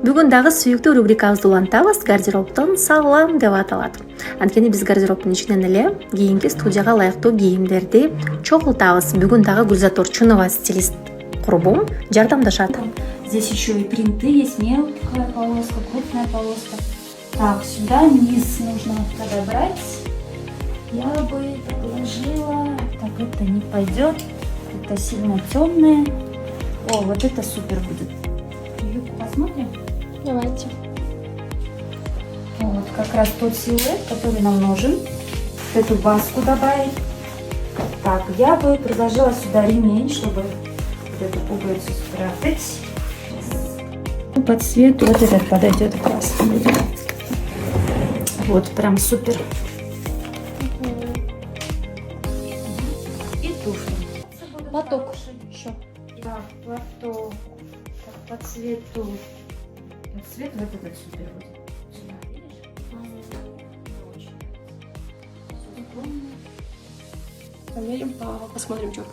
Бүгүн дагы сүйүктүү рубрикабызды улантабыз. Гардеробтон салам деп аталат. Анткени биз гардеробтун ичинен эле кийинки студияга ылайыктуу кийимдерди чогултабыз. Бүгүн дагы Гүлзат Орчунова, стилист курбум, жардамдашат. Здесь еще и принты есть, мелкая полоска, крупная полоска. Так, сюда низ нужно подобрать. Я бы положила... Так, это не пойдет. Это сильно темное. О, вот это супер будет. Юбку посмотрим? Давайте. Вот как раз тот силуэт, который нам нужен. Вот эту баску добавить. Так, я бы предложила сюда ремень, чтобы вот эту пуговицу спрятать. По цвету вот этот подойдет классно будет. Вот, прям супер. И туфли. Платок еще. Так, платок. Так, по цвету. Цвет вот этот супер будет. Сюда, видишь? Померим, посмотрим, что.